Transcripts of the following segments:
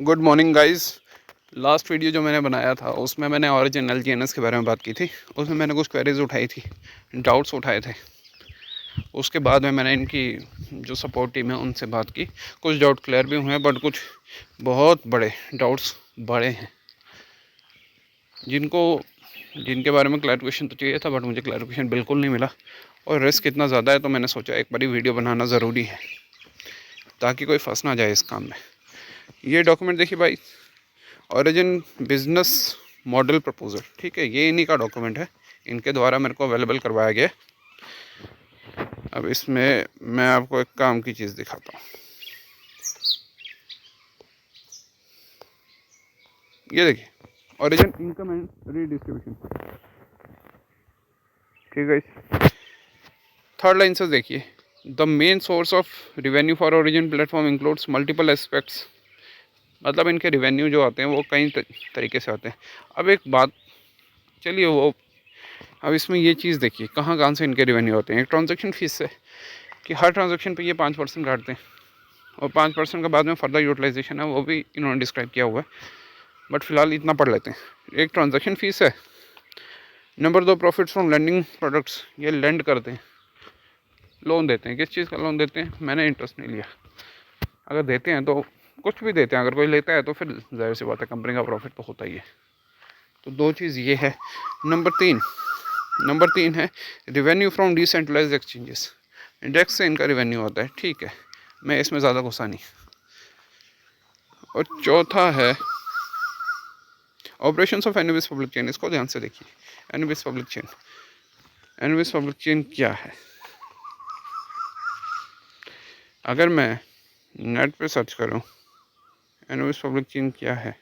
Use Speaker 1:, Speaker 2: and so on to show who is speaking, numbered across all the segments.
Speaker 1: Good morning guys. Last video जो मैंने बनाया था उसमें मैंने ऑरिजिन एलजीएनएस के बारे में बात की थी। उसमें मैंने कुछ क्वेरीज उठाई थी, डाउट्स उठाए थे। उसके बाद में मैंने इनकी जो सपोर्ट टीम है उनसे बात की। कुछ डाउट क्लियर भी हुए हैं, बट कुछ बहुत बड़े डाउट्स बड़े हैं जिनके बारे में क्लैरिफिकेशन तो चाहिए था, बट मुझे क्लैरिफिकेशन बिल्कुल नहीं मिला। और रिस्क इतना ज़्यादा है तो मैंने सोचा एक बारी वीडियो बनाना ज़रूरी है ताकि कोई फंस ना जाए इस काम में। ये डॉक्यूमेंट देखिए भाई, ओरिजिन बिजनेस मॉडल प्रपोजल, ठीक है, ये इन्हीं का डॉक्यूमेंट है। इनके द्वारा मेरे को अवेलेबल करवाया गया। अब इसमें मैं आपको एक काम की चीज़ दिखाता हूँ। ये देखिए, ओरिजिन इनकम एंड रीडिस्ट्रीब्यूशन, ठीक है। थर्ड लाइन से देखिए, the main source of revenue for origin platform includes multiple aspects. मतलब इनके रिवेन्यू जो आते हैं वो कई तरीके से आते हैं। अब एक बात, चलिए वो, अब इसमें ये चीज़ देखिए कहाँ कहाँ से इनके रिवेन्यू होते हैं। एक ट्रांजैक्शन फीस से, कि हर ट्रांजैक्शन पे ये 5% काटते हैं, और 5% के बाद में फर्दर यूटिलाइजेशन है वो भी इन्होंने डिस्क्राइब किया हुआ है, बट फिलहाल इतना पढ़ लेते हैं। एक ट्रांजैक्शन फीस है। Number 2, profits from lending products. ये लैंड करते हैं, लोन देते हैं। किस चीज़ का लोन देते हैं? मैंने इंटरेस्ट नहीं लिया। अगर देते हैं तो कुछ भी देते हैं, अगर कोई लेता है तो फिर जाहिर सी बात है कंपनी का प्रॉफिट तो होता ही है। तो दो चीज़ ये है। नंबर तीन है revenue from decentralise exchanges. Index से इनका रिवेन्यू होता है, ठीक है, मैं इसमें ज़्यादा घुसा नहीं। और चौथा है operations of Anubis public chain. इसको ध्यान से देखिए, Anubis public chain. Anubis public chain क्या है? अगर मैं नेट पे सर्च करूं एनुबिस पब्लिक चेन क्या है,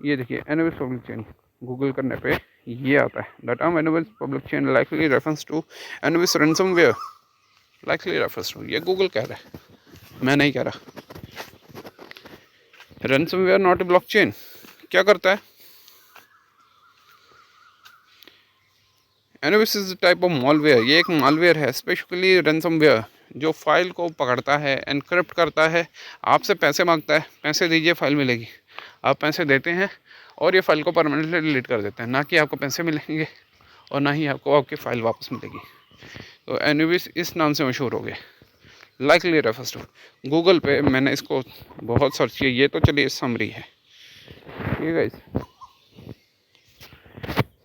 Speaker 1: ये देखिए एनुबिस पब्लिक चेन गूगल करने पे ये आता है। The term Anubis public chain likely reference to Anubis ransomware. Likely reference to, ये गूगल कह रहा है, मैं नहीं कह रहा। Ransomware not a blockchain. क्या करता है? Anubis is type of malware. ये एक मॉलवेयर है, स्पेशली रैंसमवेयर, जो फाइल को पकड़ता है, एनक्रिप्ट करता है, आपसे पैसे मांगता है, पैसे दीजिए फाइल मिलेगी। आप पैसे देते हैं और ये फाइल को परमानेंटली डिलीट कर देते हैं। ना कि आपको पैसे मिलेंगे और ना ही आपको आपकी फ़ाइल वापस मिलेगी। तो एनुबिस इस नाम से मशहूर हो गए, लाइकली रेफर्स टू। गूगल पे मैंने इसको बहुत सर्च किया। ये तो चलिए समरी है, ठीक है।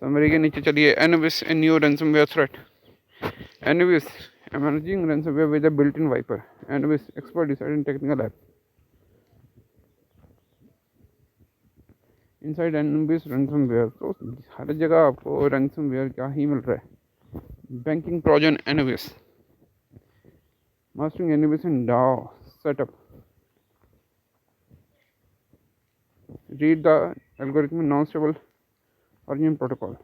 Speaker 1: समरी के नीचे चलिए, Anubis a new ransomware threat. Anubis emerging ransomware with a built-in wiper. Anubis expert decided technical app. Inside Anubis ransomware, तो हर जगह आपको ransomware क्या ही मिल रहा है। Banking Trojan Anubis. Mastering Anubis in DAO setup. Read the algorithm non-stable origin protocol.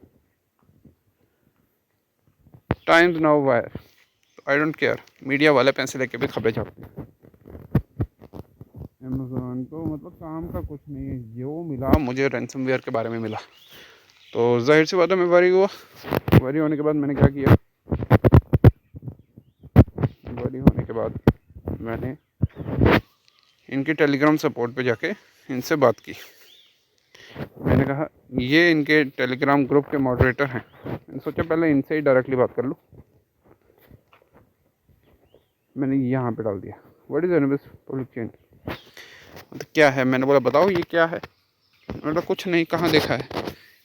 Speaker 1: Times now wire. I don't care, media वाले पैसे लेके भी खबरें छापते हैं। अमेज़न तो मतलब काम का कुछ नहीं है। जो मिला मुझे रैंसमवेयर के बारे में मिला, तो जाहिर सी बात है मैं वरी हुआ। वरी होने के बाद मैंने क्या किया, वरी होने के बाद मैंने इनके टेलीग्राम सपोर्ट पे जाके इनसे बात की। मैंने कहा ये इनके टेलीग्राम ग्रुप के मॉडरेटर हैं। मैंने सोचा पहले इनसे ही डायरेक्टली बात कर लूँ। मैंने यहाँ पे डाल दिया, what is Anubis public chain. तो क्या है? मैंने बोला बताओ ये क्या है। मैंने कुछ नहीं, कहाँ देखा है।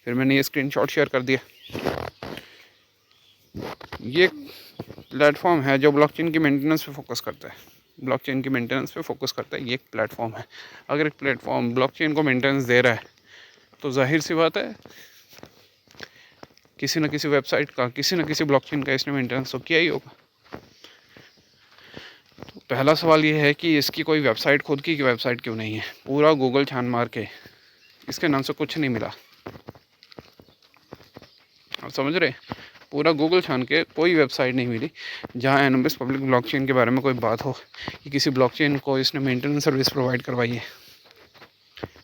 Speaker 1: फिर मैंने ये स्क्रीनशॉट शेयर कर दिया। ये प्लेटफॉर्म है जो ब्लॉकचेन की मेंटेनेंस पे फोकस करता है। ब्लॉकचेन की मेंटेनेंस पे फोकस करता है। ये एक प्लेटफॉर्म है। अगर एक प्लेटफॉर्म ब्लॉकचेन को मेंटेनेंस दे रहा है तो जाहिर सी बात है किसी न किसी वेबसाइट का, किसी न किसी ब्लॉकचेन का इसने मेंटेनेंस तो किया ही होगा। तो पहला सवाल ये है कि इसकी कोई वेबसाइट, खुद की वेबसाइट क्यों नहीं है? पूरा गूगल छान मार के इसके नाम से कुछ नहीं मिला। आप समझ रहे? पूरा गूगल छान के कोई वेबसाइट नहीं मिली जहाँ एनुबिस पब्लिक ब्लॉकचेन के बारे में कोई बात हो कि किसी ब्लॉकचेन को इसने मेंटेनेंस सर्विस प्रोवाइड करवाई है।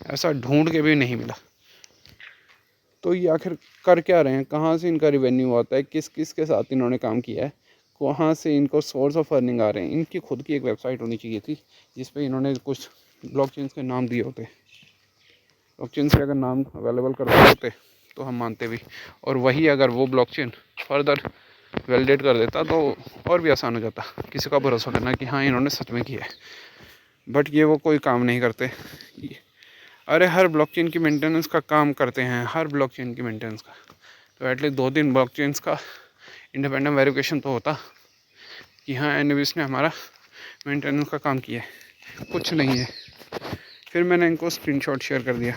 Speaker 1: ऐसा ढूंढ के भी नहीं मिला। तो ये आखिर कर क्या रहे हैं? कहाँ से इनका रिवेन्यू आता है? किस किस के साथ इन्होंने काम किया है? वहाँ से इनको सोर्स ऑफ अर्निंग आ रहे हैं। इनकी खुद की एक वेबसाइट होनी चाहिए थी जिस पे इन्होंने कुछ ब्लॉकचेन्स के नाम दिए होते। ब्लॉकचेन्स के अगर नाम अवेलेबल कर दिए होते तो हम मानते भी, और वही अगर वो ब्लॉकचेन फर्दर वैलिडेट कर देता तो और भी आसान हो जाता किसी का भरोसा करना कि हाँ इन्होंने सच में किया है। बट ये वो कोई काम नहीं करते। अरे हर ब्लॉकचेन की मेंटेनेंस का काम करते हैं, हर ब्लॉकचेन की मेंटेनेंस का। तो एटलीस्ट 2-3 ब्लॉकचेन्स का इंडिपेंडेंट वेरिफिकेशन तो होता कि हाँ एनविस ने हमारा मेंटेनेंस का काम किया है। कुछ नहीं है। फिर मैंने इनको स्क्रीनशॉट शेयर कर दिया।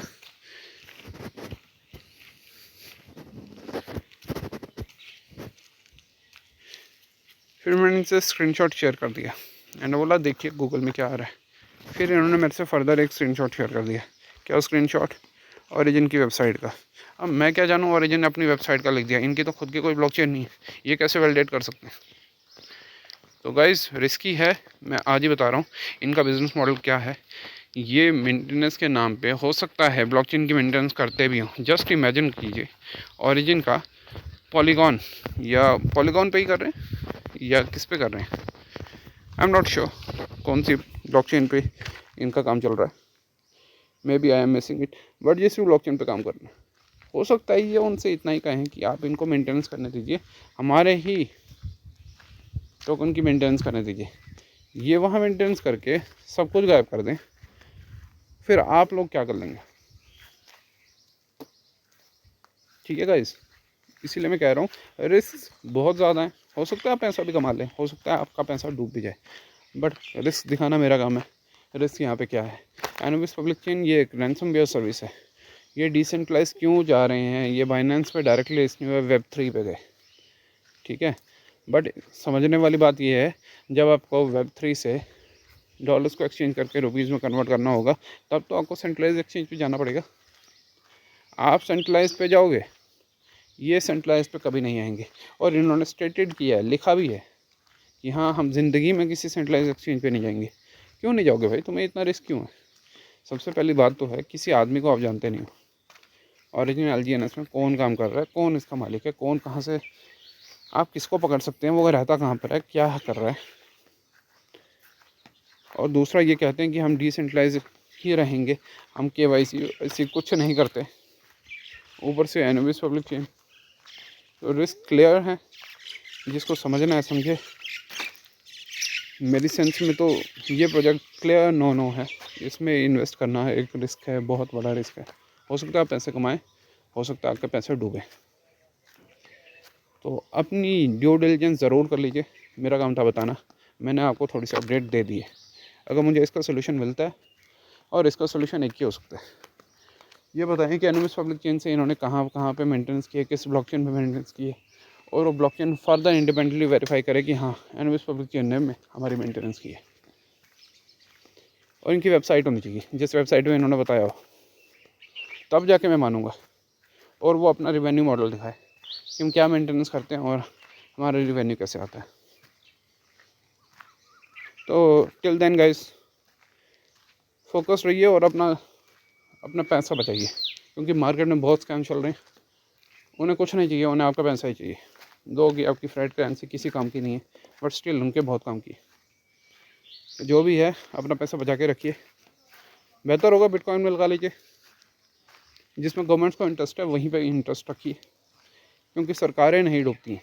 Speaker 1: फिर मैंने इनसे स्क्रीनशॉट शेयर कर दिया एंड बोला देखिए गूगल में क्या आ रहा है। फिर इन्होंने मेरे से फर्दर एक स्क्रीनशॉट शेयर कर दिया। क्या स्क्रीनशॉट? ओरिजिन की वेबसाइट का। अब मैं क्या जानूँ, ओरिजिन ने अपनी वेबसाइट का लिख दिया। इनकी तो खुद की कोई ब्लॉकचेन नहीं है, ये कैसे वैलिडेट कर सकते हैं? तो गाइस रिस्की है, मैं आज ही बता रहा हूँ इनका बिजनेस मॉडल क्या है। ये मेंटेनेंस के नाम पे हो सकता है ब्लॉकचेन की मेंटेनेंस करते भी हों। जस्ट इमेजिन कीजिए ओरिजिन का पॉलीगॉन, या पॉलीगॉन पे ही कर रहे हैं या किस पे कर रहे हैं, आई एम नॉट श्योर कौन सी ब्लॉकचेन पे इनका काम चल रहा है। Maybe I am missing it, but जिस भी ब्लॉकचेन पे काम कर रहे हैं हो सकता है ये उनसे इतना ही कहें कि आप इनको मेंटेनेंस करने दीजिए, हमारे ही टोकन की मेंटेनेंस करने दीजिए। ये वहाँ मेंटेनेंस करके सब कुछ गायब कर दें, फिर आप लोग क्या कर लेंगे? ठीक है गाइस, इसीलिए मैं कह रहा हूँ रिस्क बहुत ज़्यादा है। हो सकता है आप पैसा भी कमा लें, हो सकता है आपका पैसा डूब भी जाए, बट रिस्क दिखाना मेरा काम है। रिस्क यहाँ पे क्या है? एनोबिस पब्लिक चेन ये एक रैंसमवेयर सर्विस है। ये डिसेंट्रलाइज क्यों जा रहे हैं? ये बाइनेंस पे डायरेक्टली लिस्ट हुए, Web3 पे गए, ठीक है। बट समझने वाली बात ये है, जब आपको Web3 से डॉलर्स को एक्सचेंज करके रुपीज़ में कन्वर्ट करना होगा तब तो आपको सेंट्रलाइज एक्सचेंज पे जाना पड़ेगा। आप सेंट्रलाइज पे जाओगे, ये सेंट्रलाइज पे कभी नहीं आएंगे। और इन्होंने स्टेटेड किया है, लिखा भी है कि हाँ हम ज़िंदगी में किसी सेंट्रलाइज एक्सचेंज पे नहीं जाएंगे। क्यों नहीं जाओगे भाई? तुम्हें इतना रिस्क क्यों है? सबसे पहली बात तो है किसी आदमी को आप जानते नहीं हो। ओरिजिन LGNS में कौन काम कर रहा है, कौन इसका मालिक है, कौन कहाँ से, आप किसको पकड़ सकते हैं, वो रहता कहाँ पर है, क्या कर रहा है। और दूसरा ये कहते हैं कि हम डिसेंट्रलाइज ही रहेंगे, हम KYC ऐसी कुछ नहीं करते, ऊपर से एनोबिस पब्लिक चेन। तो रिस्क क्लियर है, जिसको समझना है समझे। मेरी सेंस में तो ये प्रोजेक्ट क्लियर नो है। इसमें इन्वेस्ट करना है एक रिस्क है, बहुत बड़ा रिस्क है। हो सकता है आप पैसे कमाएं, हो सकता है आपके पैसे डूबे। तो अपनी ड्यू डिलिजेंस ज़रूर कर लीजिए। मेरा काम था बताना, मैंने आपको थोड़ी सी अपडेट दे दी है। अगर मुझे इसका सोल्यूशन मिलता है, और इसका सोल्यूशन एक ही हो सकता है, ये बताएं कि एनोबिस पब्लिक चेन से इन्होंने कहाँ पे मेंटेनेंस किए, किस ब्लॉकचेन पे मेंटेनेंस किए, और वो ब्लॉकचेन फर्दर इंडिपेंडेंटली वेरीफाई करे कि हाँ एनोबिस पब्लिक चेन ने हमारी मेंटेनेंस की है। और इनकी वेबसाइट होनी चाहिए, जिस वेबसाइट में इन्होंने बताया हो, तब जाके मैं मानूंगा। और वो अपना रिवेन्यू मॉडल दिखाए कि हम क्या मेंटेनेंस करते हैं और हमारा रिवेन्यू कैसे आता है। तो टिल देन गाइस फोकस रहिए और अपना पैसा बचाइए, क्योंकि मार्केट में बहुत स्कैम चल रहे हैं। उन्हें कुछ नहीं चाहिए, उन्हें आपका पैसा ही चाहिए। दो कि आपकी फ्रेड करेंसी किसी काम की नहीं है, बट स्टिल उनके बहुत काम की है। जो भी है अपना पैसा बचा के रखिए। बेहतर होगा बिटकॉइन में लगा लीजिए, जिसमें गवर्नमेंट्स को इंटरेस्ट है वहीं पे इंटरेस्ट रखिए, क्योंकि सरकारें नहीं डूबती हैं।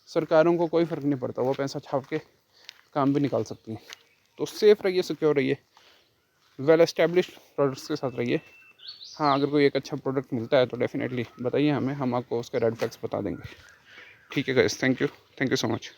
Speaker 1: सरकारों को कोई फ़र्क नहीं पड़ता, वो पैसा छाप के काम भी निकाल सकती हैं। तो सेफ़ रहिए, सिक्योर रहिए, वेल एस्टेब्लिश्ड प्रोडक्ट्स के साथ रहिए। हाँ अगर कोई एक अच्छा प्रोडक्ट मिलता है तो डेफिनेटली बताइए हमें, हम आपको उसके रेड फ्लैग्स बता देंगे। ठीक है guys, thank you so much.